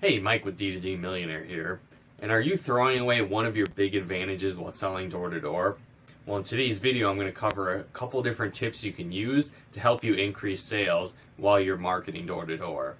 Hey, Mike with D2D Millionaire here. And are you throwing away one of your big advantages while selling door to door? Well, in today's video, I'm going to cover a couple different tips you can use to help you increase sales while you're marketing door to door.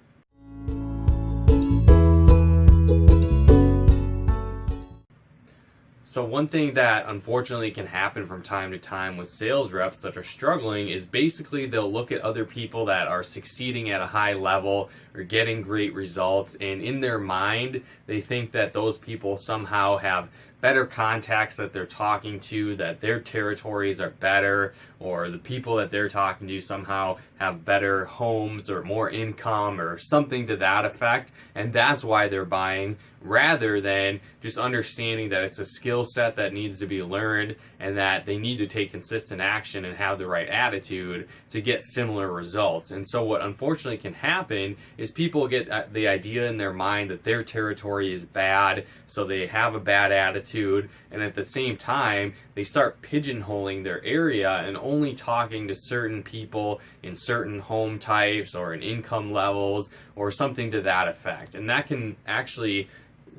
So one thing that unfortunately can happen from time to time with sales reps that are struggling is basically they'll look at other people that are succeeding at a high level or getting great results, and in their mind they think that those people somehow have better contacts that they're talking to, that their territories are better, or the people that they're talking to somehow have better homes or more income or something to that effect, and that's why they're buying, rather than just understanding that it's a skill set that needs to be learned and that they need to take consistent action and have the right attitude to get similar results. And so what unfortunately can happen is people get the idea in their mind that their territory is bad, so they have a bad attitude, and at the same time they start pigeonholing their area and only talking to certain people in certain home types or in income levels or something to that effect. And that can actually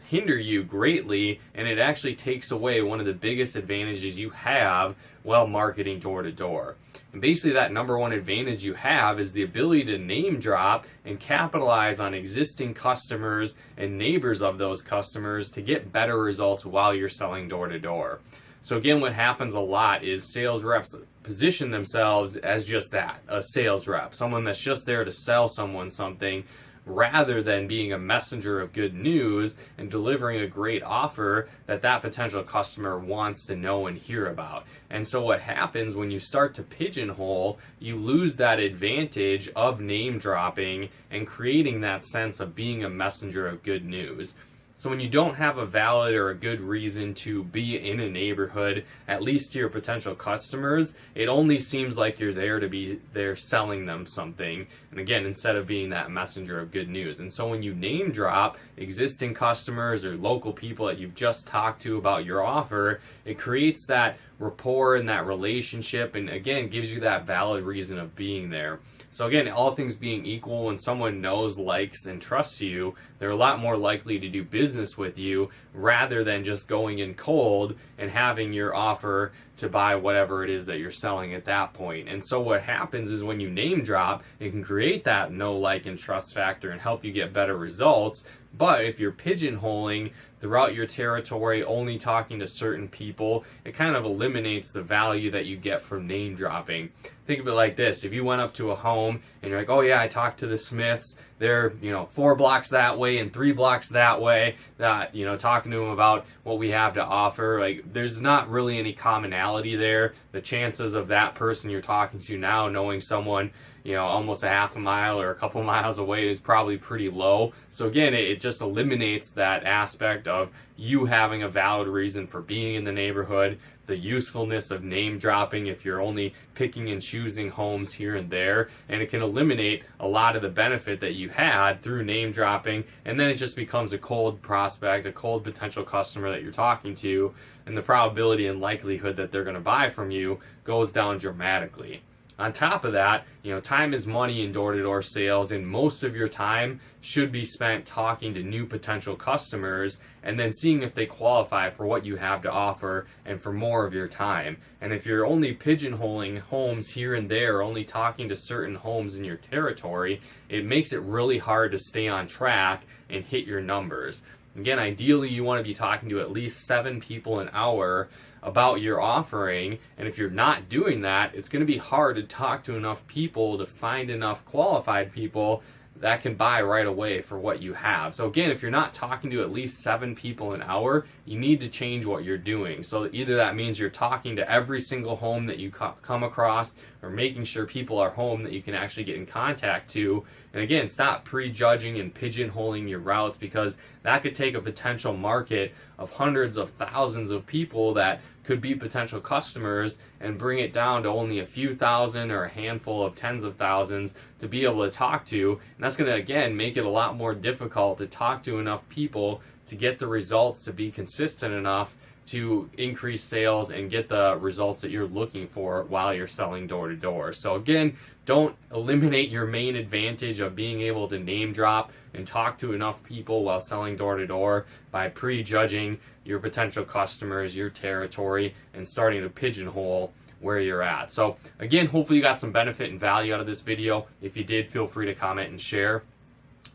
hinder you greatly, and it actually takes away one of the biggest advantages you have while marketing door to door. And basically that number one advantage you have is the ability to name drop and capitalize on existing customers and neighbors of those customers to get better results while you're selling door to door. So again, what happens a lot is sales reps position themselves as just that, a sales rep, someone that's just there to sell someone something, rather than being a messenger of good news and delivering a great offer that that potential customer wants to know and hear about. And so what happens when you start to pigeonhole, you lose that advantage of name dropping and creating that sense of being a messenger of good news. So when you don't have a valid or a good reason to be in a neighborhood, at least to your potential customers, it only seems like you're there to be there selling them something. And again, instead of being that messenger of good news. And so when you name drop existing customers or local people that you've just talked to about your offer, it creates that rapport and that relationship, and again gives you that valid reason of being there. So again, all things being equal, when someone knows, likes, and trusts you, they're a lot more likely to do business with you rather than just going in cold and having your offer to buy whatever it is that you're selling at that point. And so what happens is when you name drop, it can create that know, like, and trust factor and help you get better results. But if you're pigeonholing throughout your territory, only talking to certain people, it kind of eliminates the value that you get from name dropping. Think of it like this. If you went up to a home and you're like, oh yeah, I talked to the Smiths, they're 4 blocks that way and 3 blocks that way, talking to them about what we have to offer, like there's not really any commonality there. The chances of that person you're talking to now knowing someone almost a half a mile or a couple miles away is probably pretty low. So again, it just eliminates that aspect of you having a valid reason for being in the neighborhood, the usefulness of name dropping if you're only picking and choosing homes here and there, and it can eliminate a lot of the benefit that you had through name dropping, and then it just becomes a cold prospect, a cold potential customer that you're talking to, and the probability and likelihood that they're going to buy from you goes down dramatically. On top of that, time is money in door-to-door sales, and most of your time should be spent talking to new potential customers and then seeing if they qualify for what you have to offer and for more of your time. And if you're only pigeonholing homes here and there, only talking to certain homes in your territory, it makes it really hard to stay on track and hit your numbers. Again, ideally you want to be talking to at least 7 people an hour about your offering, and if you're not doing that, it's going to be hard to talk to enough people to find enough qualified people that can buy right away for what you have. So again, if you're not talking to at least 7 people an hour, you need to change what you're doing. So either that means you're talking to every single home that you come across, or making sure people are home that you can actually get in contact to. And again, stop prejudging and pigeonholing your routes, because that could take a potential market of hundreds of thousands of people that could be potential customers and bring it down to only a few thousand or a handful of tens of thousands to be able to talk to. And that's going to, again, make it a lot more difficult to talk to enough people to get the results to be consistent enough to increase sales and get the results that you're looking for while you're selling door to door. So again, don't eliminate your main advantage of being able to name drop and talk to enough people while selling door to door by prejudging your potential customers, your territory, and starting to pigeonhole where you're at. So again, hopefully you got some benefit and value out of this video. If you did, feel free to comment and share.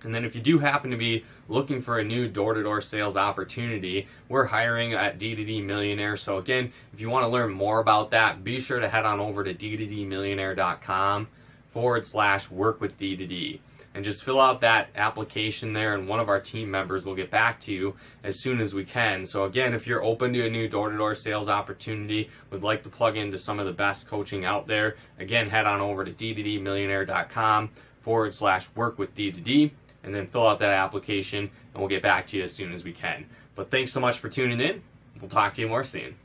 And then if you do happen to be looking for a new door-to-door sales opportunity, we're hiring at D2D Millionaire. So again, if you want to learn more about that, be sure to head on over to d2dmillionaire.com/workwithd2d and just fill out that application there, and one of our team members will get back to you as soon as we can. So again, if you're open to a new door-to-door sales opportunity, would like to plug into some of the best coaching out there, again, head on over to d2dmillionaire.com/workwithd2d and then fill out that application, and we'll get back to you as soon as we can. But thanks so much for tuning in. We'll talk to you more soon.